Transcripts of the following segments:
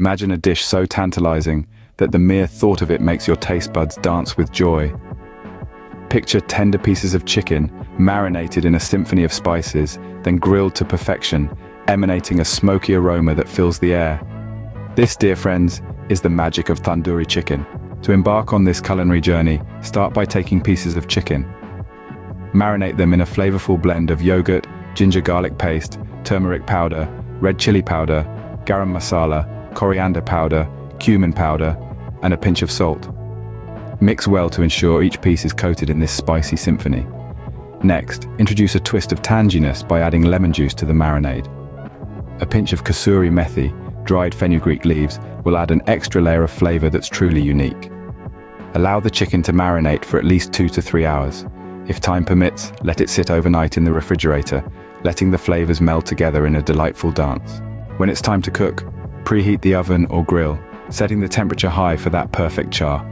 Imagine a dish so tantalizing that the mere thought of it makes your taste buds dance with joy. Picture tender pieces of chicken, marinated in a symphony of spices, then grilled to perfection, emanating a smoky aroma that fills the air. This, dear friends, is the magic of tandoori chicken. To embark on this culinary journey, start by taking pieces of chicken. Marinate them in a flavorful blend of yogurt, ginger garlic paste, turmeric powder, red chili powder, garam masala, coriander powder, cumin powder, and a pinch of salt. Mix well to ensure each piece is coated in this spicy symphony. Next, introduce a twist of tanginess by adding lemon juice to the marinade. A pinch of kasuri methi, dried fenugreek leaves, will add an extra layer of flavor that's truly unique. Allow the chicken to marinate for at least 2 to 3 hours. If time permits, let it sit overnight in the refrigerator, letting the flavors meld together in a delightful dance. When it's time to cook, preheat the oven or grill, setting the temperature high for that perfect char.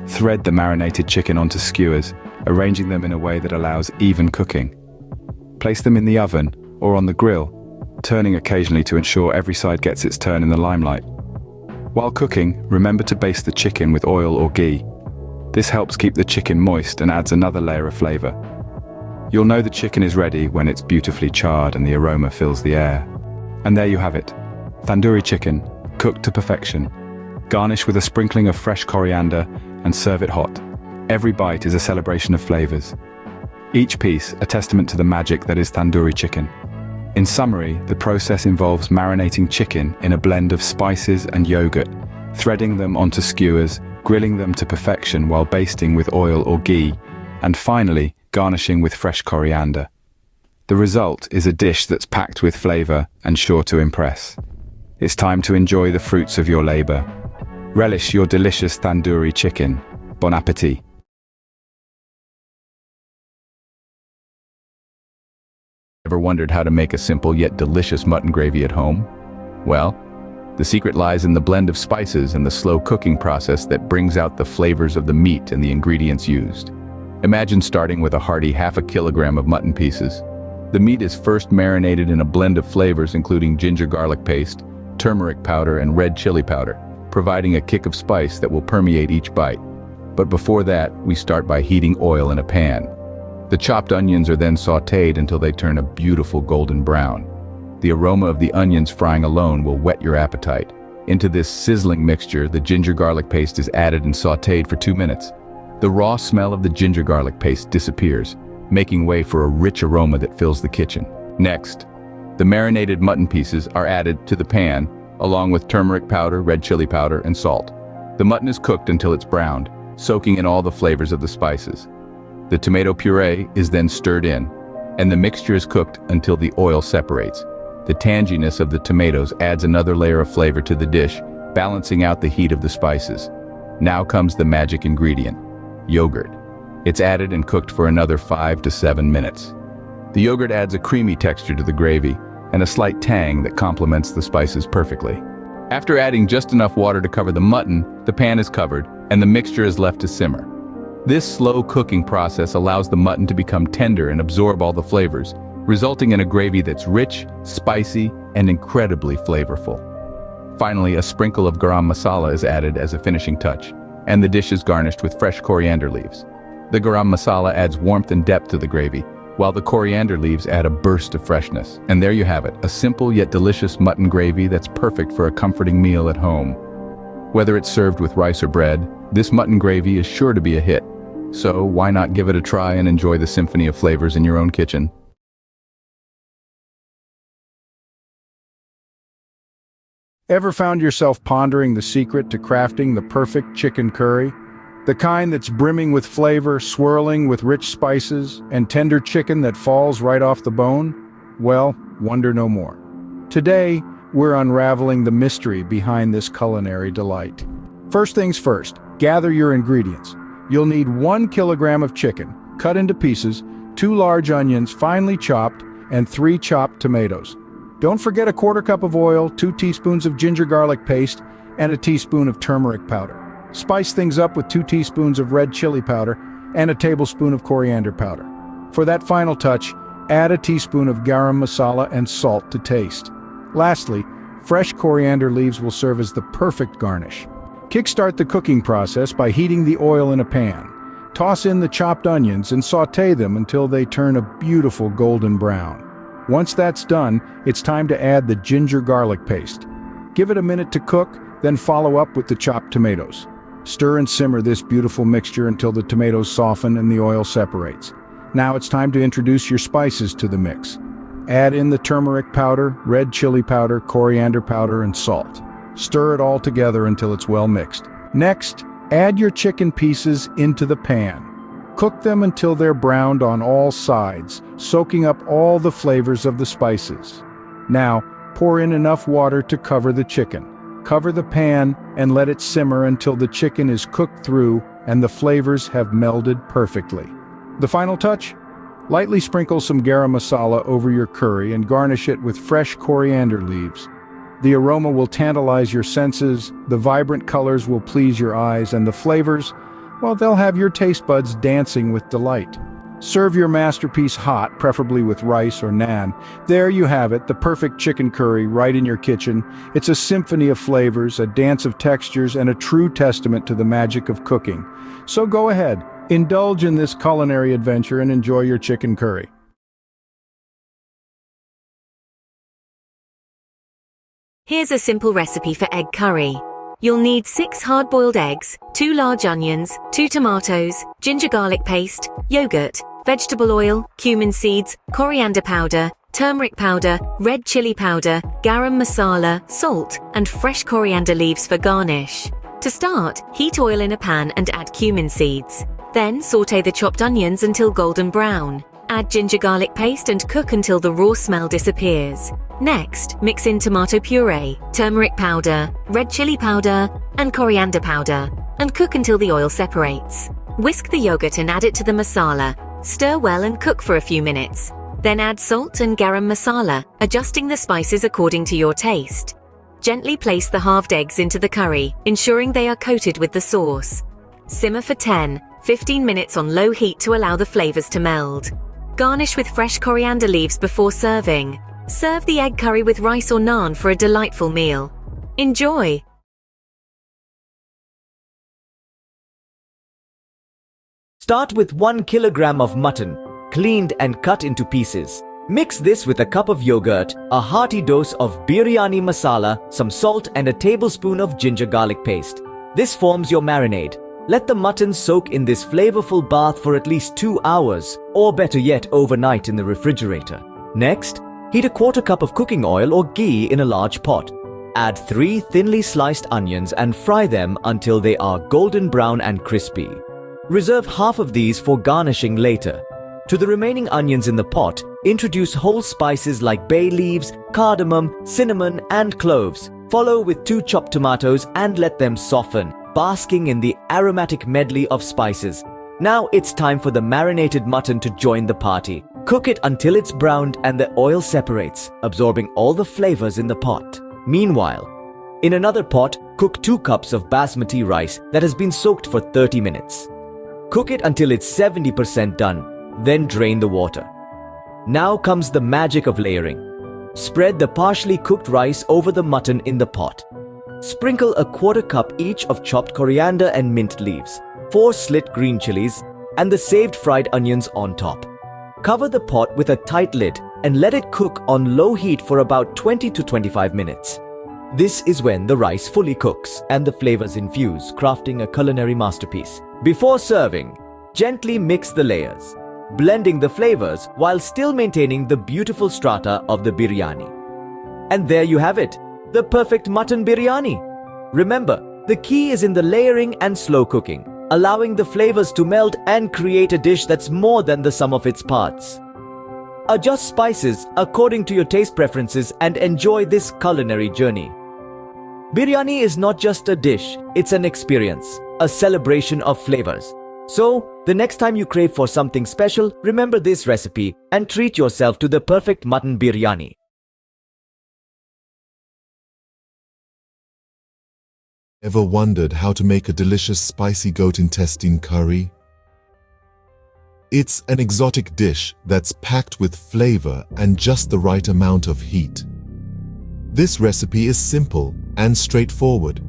Thread the marinated chicken onto skewers, arranging them in a way that allows even cooking. Place them in the oven or on the grill, turning occasionally to ensure every side gets its turn in the limelight. While cooking, remember to baste the chicken with oil or ghee. This helps keep the chicken moist and adds another layer of flavor. You'll know the chicken is ready when it's beautifully charred and the aroma fills the air. And there you have it. Tandoori chicken, cooked to perfection. Garnish with a sprinkling of fresh coriander and serve it hot. Every bite is a celebration of flavors. Each piece a testament to the magic that is tandoori chicken. In summary, the process involves marinating chicken in a blend of spices and yogurt, threading them onto skewers, grilling them to perfection while basting with oil or ghee, and finally, garnishing with fresh coriander. The result is a dish that's packed with flavor and sure to impress. It's time to enjoy the fruits of your labor. Relish your delicious tandoori chicken. Bon appétit. Ever wondered how to make a simple yet delicious mutton gravy at home? Well, the secret lies in the blend of spices and the slow cooking process that brings out the flavors of the meat and the ingredients used. Imagine starting with a hearty ½ kilogram of mutton pieces. The meat is first marinated in a blend of flavors including ginger garlic paste, turmeric powder, and red chili powder, providing a kick of spice that will permeate each bite. But before that, we start by heating oil in a pan. The chopped onions are then sautéed until they turn a beautiful golden brown. The aroma of the onions frying alone will whet your appetite. Into this sizzling mixture, the ginger garlic paste is added and sautéed for 2 minutes. The raw smell of the ginger garlic paste disappears, making way for a rich aroma that fills the kitchen. Next, the marinated mutton pieces are added to the pan, along with turmeric powder, red chili powder, and salt. The mutton is cooked until it's browned, soaking in all the flavors of the spices. The tomato puree is then stirred in, and the mixture is cooked until the oil separates. The tanginess of the tomatoes adds another layer of flavor to the dish, balancing out the heat of the spices. Now comes the magic ingredient, yogurt. It's added and cooked for another 5 to 7 minutes. The yogurt adds a creamy texture to the gravy and a slight tang that complements the spices perfectly. After adding just enough water to cover the mutton, the pan is covered and the mixture is left to simmer. This slow cooking process allows the mutton to become tender and absorb all the flavors, resulting in a gravy that's rich, spicy, and incredibly flavorful. Finally, a sprinkle of garam masala is added as a finishing touch, and the dish is garnished with fresh coriander leaves. The garam masala adds warmth and depth to the gravy, while the coriander leaves add a burst of freshness. And there you have it, a simple yet delicious mutton gravy that's perfect for a comforting meal at home. Whether it's served with rice or bread, this mutton gravy is sure to be a hit. So why not give it a try and enjoy the symphony of flavors in your own kitchen? Ever found yourself pondering the secret to crafting the perfect chicken curry? The kind that's brimming with flavor, swirling with rich spices, and tender chicken that falls right off the bone? Well, wonder no more. Today, we're unraveling the mystery behind this culinary delight. First things first, gather your ingredients. You'll need 1 kilogram of chicken, cut into pieces, 2 large onions finely chopped, and 3 chopped tomatoes. Don't forget a 1/4 cup of oil, 2 teaspoons of ginger garlic paste, and a teaspoon of turmeric powder. Spice things up with 2 teaspoons of red chili powder and a tablespoon of coriander powder. For that final touch, add a teaspoon of garam masala and salt to taste. Lastly, Fresh coriander leaves will serve as the perfect garnish. Kickstart the cooking process by heating the oil in a pan. Toss in the chopped onions and sauté them until they turn a beautiful golden brown. Once that's done, it's time to add the ginger garlic paste. Give it a minute to cook, then follow up with the chopped tomatoes. Stir and simmer this beautiful mixture until the tomatoes soften and the oil separates. Now it's time to introduce your spices to the mix. Add in the turmeric powder, red chili powder, coriander powder, and salt. Stir it all together until it's well mixed. Next, add your chicken pieces into the pan. Cook them until they're browned on all sides, soaking up all the flavors of the spices. Now, pour in enough water to cover the chicken. Cover the pan and let it simmer until the chicken is cooked through and the flavors have melded perfectly. The final touch? Lightly sprinkle some garam masala over your curry and garnish it with fresh coriander leaves. The aroma will tantalize your senses, the vibrant colors will please your eyes, and the flavors, well, they'll have your taste buds dancing with delight. Serve your masterpiece hot, preferably with rice or naan. There you have it, the perfect chicken curry right in your kitchen. It's a symphony of flavors, a dance of textures, and a true testament to the magic of cooking. So go ahead, indulge in this culinary adventure and enjoy your chicken curry. Here's a simple recipe for egg curry. You'll need 6 hard-boiled eggs, 2 large onions, 2 tomatoes, ginger garlic paste, yogurt, vegetable oil, cumin seeds, coriander powder, turmeric powder, red chili powder, garam masala, salt, and fresh coriander leaves for garnish. To start, heat oil in a pan and add cumin seeds. Then sauté the chopped onions until golden brown. Add ginger garlic paste and cook until the raw smell disappears. Next, mix in tomato puree, turmeric powder, red chili powder, and coriander powder, and cook until the oil separates. Whisk the yogurt and add it to the masala. Stir well and cook for a few minutes. Then add salt and garam masala, adjusting the spices according to your taste. Gently place the halved eggs into the curry, ensuring they are coated with the sauce. Simmer for 10-15 minutes on low heat to allow the flavors to meld. Garnish with fresh coriander leaves before serving. Serve the egg curry with rice or naan for a delightful meal. Enjoy! Start with 1 kilogram of mutton, cleaned and cut into pieces. Mix this with a cup of yogurt, a hearty dose of biryani masala, some salt, and a tablespoon of ginger garlic paste. This forms your marinade. Let the mutton soak in this flavorful bath for at least 2 hours, or better yet, overnight in the refrigerator. Next, heat a quarter cup of cooking oil or ghee in a large pot. Add 3 thinly sliced onions and fry them until they are golden brown and crispy. Reserve half of these for garnishing later. To the remaining onions in the pot, introduce whole spices like bay leaves, cardamom, cinnamon, and cloves. Follow with 2 chopped tomatoes and let them soften, basking in the aromatic medley of spices. Now it's time for the marinated mutton to join the party. Cook it until it's browned and the oil separates, absorbing all the flavors in the pot. Meanwhile, in another pot, cook 2 cups of basmati rice that has been soaked for 30 minutes. Cook it until it's 70% done, then drain the water. Now comes the magic of layering. Spread the partially cooked rice over the mutton in the pot. Sprinkle a quarter cup each of chopped coriander and mint leaves, 4 slit green chilies, and the saved fried onions on top. Cover the pot with a tight lid and let it cook on low heat for about 20 to 25 minutes. This is when the rice fully cooks and the flavors infuse, crafting a culinary masterpiece. Before serving, gently mix the layers, blending the flavors while still maintaining the beautiful strata of the biryani. And there you have it, the perfect mutton biryani. Remember, the key is in the layering and slow cooking, allowing the flavors to meld and create a dish that's more than the sum of its parts. Adjust spices according to your taste preferences and enjoy this culinary journey. Biryani is not just a dish, it's an experience, a celebration of flavors. So, the next time you crave for something special, remember this recipe and treat yourself to the perfect mutton biryani. Ever wondered how to make a delicious spicy goat intestine curry? It's an exotic dish that's packed with flavor and just the right amount of heat. This recipe is simple and straightforward,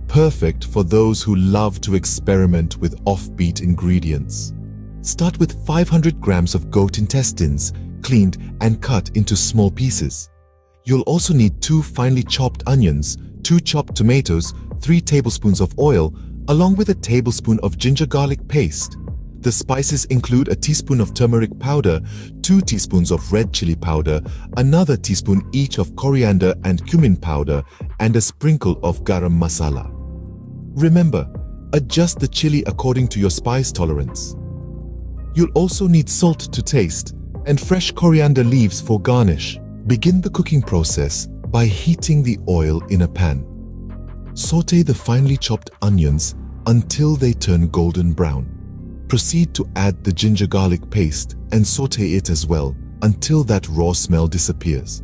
perfect for those who love to experiment with offbeat ingredients. Start with 500 grams of goat intestines, cleaned and cut into small pieces. You'll also need 2 finely chopped onions, 2 chopped tomatoes, 3 tablespoons of oil, along with a tablespoon of ginger garlic paste. The spices include a teaspoon of turmeric powder, 2 teaspoons of red chili powder, another teaspoon each of coriander and cumin powder, and a sprinkle of garam masala. Remember, adjust the chili according to your spice tolerance. You'll also need salt to taste and fresh coriander leaves for garnish. Begin the cooking process by heating the oil in a pan. Sauté the finely chopped onions until they turn golden brown. Proceed to add the ginger garlic paste and sauté it as well until that raw smell disappears.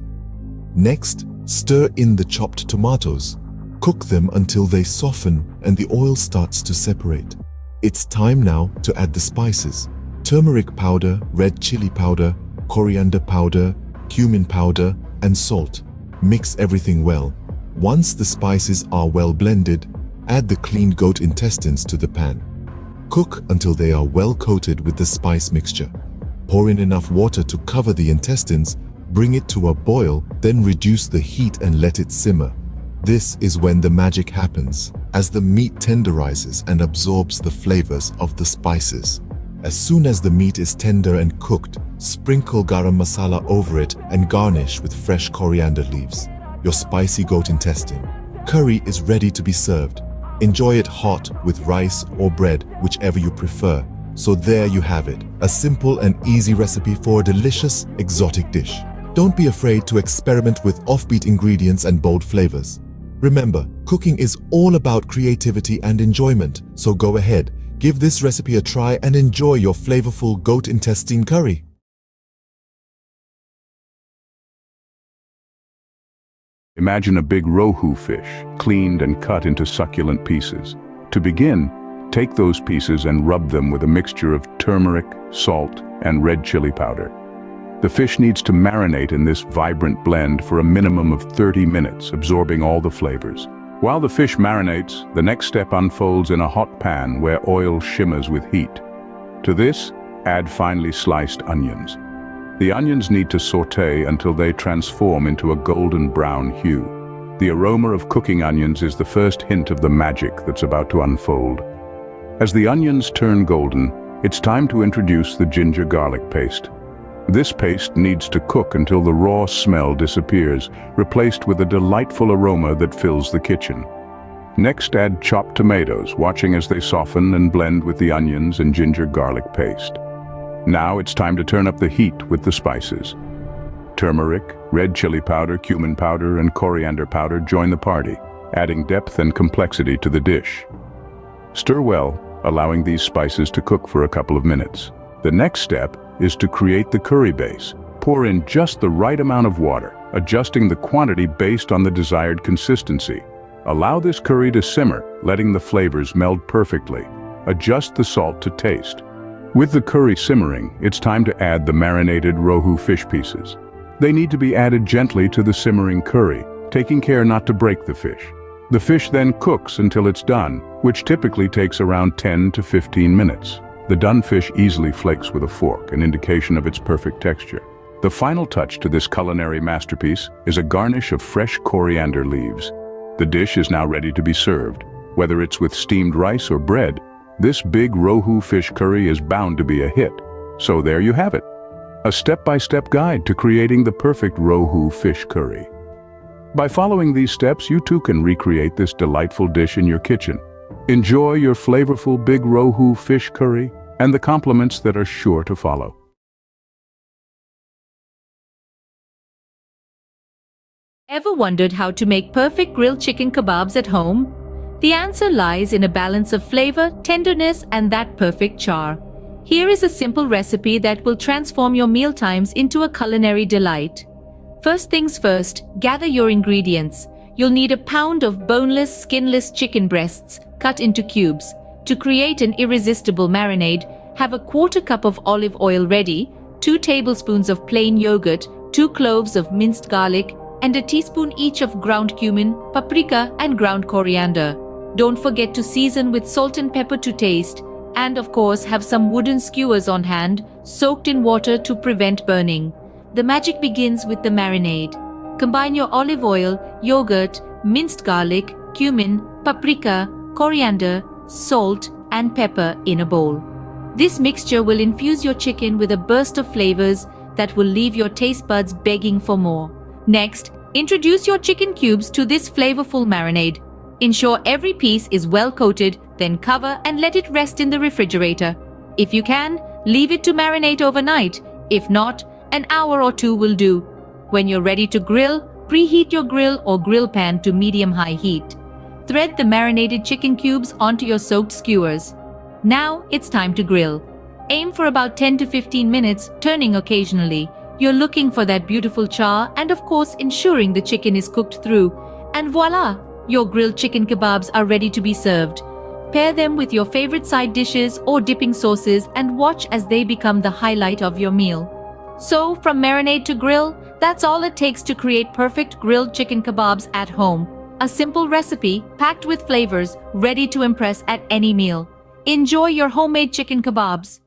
Next, stir in the chopped tomatoes. Cook them until they soften and the oil starts to separate. It's time now to add the spices. Turmeric powder, red chili powder, coriander powder, cumin powder, and salt. Mix everything well. Once the spices are well blended, add the cleaned goat intestines to the pan. Cook until they are well coated with the spice mixture. Pour in enough water to cover the intestines, bring it to a boil, then reduce the heat and let it simmer. This is when the magic happens, as the meat tenderizes and absorbs the flavors of the spices. As soon as the meat is tender and cooked, sprinkle garam masala over it and garnish with fresh coriander leaves. Your spicy goat intestine curry is ready to be served. Enjoy it hot with rice or bread, whichever you prefer. So there you have it, a simple and easy recipe for a delicious, exotic dish. Don't be afraid to experiment with offbeat ingredients and bold flavors. Remember, cooking is all about creativity and enjoyment, so go ahead, give this recipe a try and enjoy your flavorful goat intestine curry. Imagine a big rohu fish, cleaned and cut into succulent pieces. To begin, take those pieces and rub them with a mixture of turmeric, salt, and red chili powder. The fish needs to marinate in this vibrant blend for a minimum of 30 minutes, absorbing all the flavors. While the fish marinates, the next step unfolds in a hot pan where oil shimmers with heat. To this, add finely sliced onions. The onions need to sauté until they transform into a golden brown hue. The aroma of cooking onions is the first hint of the magic that's about to unfold. As the onions turn golden, it's time to introduce the ginger garlic paste. This paste needs to cook until the raw smell disappears, replaced with a delightful aroma that fills the kitchen. Next, add chopped tomatoes, watching as they soften and blend with the onions and ginger garlic paste. Now it's time to turn up the heat with the spices. Turmeric, red chili powder, cumin powder, and coriander powder join the party, adding depth and complexity to the dish. Stir well, allowing these spices to cook for a couple of minutes. The next step is to create the curry base. Pour in just the right amount of water, adjusting the quantity based on the desired consistency. Allow this curry to simmer, letting the flavors meld perfectly. Adjust the salt to taste. With the curry simmering, it's time to add the marinated rohu fish pieces. They need to be added gently to the simmering curry, taking care not to break the fish. The fish then cooks until it's done, which typically takes around 10 to 15 minutes. The done fish easily flakes with a fork, an indication of its perfect texture. The final touch to this culinary masterpiece is a garnish of fresh coriander leaves. The dish is now ready to be served. Whether it's with steamed rice or bread, this big rohu fish curry is bound to be a hit. So there you have it, a step-by-step guide to creating the perfect rohu fish curry. By following these steps, you too can recreate this delightful dish in your kitchen. Enjoy your flavorful big rohu fish curry and the compliments that are sure to follow. Ever wondered how to make perfect grilled chicken kebabs at home? The answer lies in a balance of flavor, tenderness, and that perfect char. Here is a simple recipe that will transform your mealtimes into a culinary delight. First things first, gather your ingredients. You'll need a pound of boneless, skinless chicken breasts cut into cubes. To create an irresistible marinade, have a quarter cup of olive oil ready, 2 tablespoons of plain yogurt, 2 cloves of minced garlic, and a teaspoon each of ground cumin, paprika, and ground coriander. Don't forget to season with salt and pepper to taste, and of course have some wooden skewers on hand, soaked in water to prevent burning. The magic begins with the marinade. Combine your olive oil, yogurt, minced garlic, cumin, paprika, coriander, salt, and pepper in a bowl. This mixture will infuse your chicken with a burst of flavors that will leave your taste buds begging for more. Next, introduce your chicken cubes to this flavorful marinade. Ensure every piece is well coated, then cover and let it rest in the refrigerator. If you can, leave it to marinate overnight. If not, an hour or two will do. When you're ready to grill, preheat your grill or grill pan to medium-high heat. Thread the marinated chicken cubes onto your soaked skewers. Now it's time to grill. Aim for about 10 to 15 minutes, turning occasionally. You're looking for that beautiful char and of course ensuring the chicken is cooked through. And voila! Your grilled chicken kebabs are ready to be served. Pair them with your favorite side dishes or dipping sauces and watch as they become the highlight of your meal. So, from marinade to grill, that's all it takes to create perfect grilled chicken kebabs at home. A simple recipe packed with flavors, ready to impress at any meal. Enjoy your homemade chicken kebabs.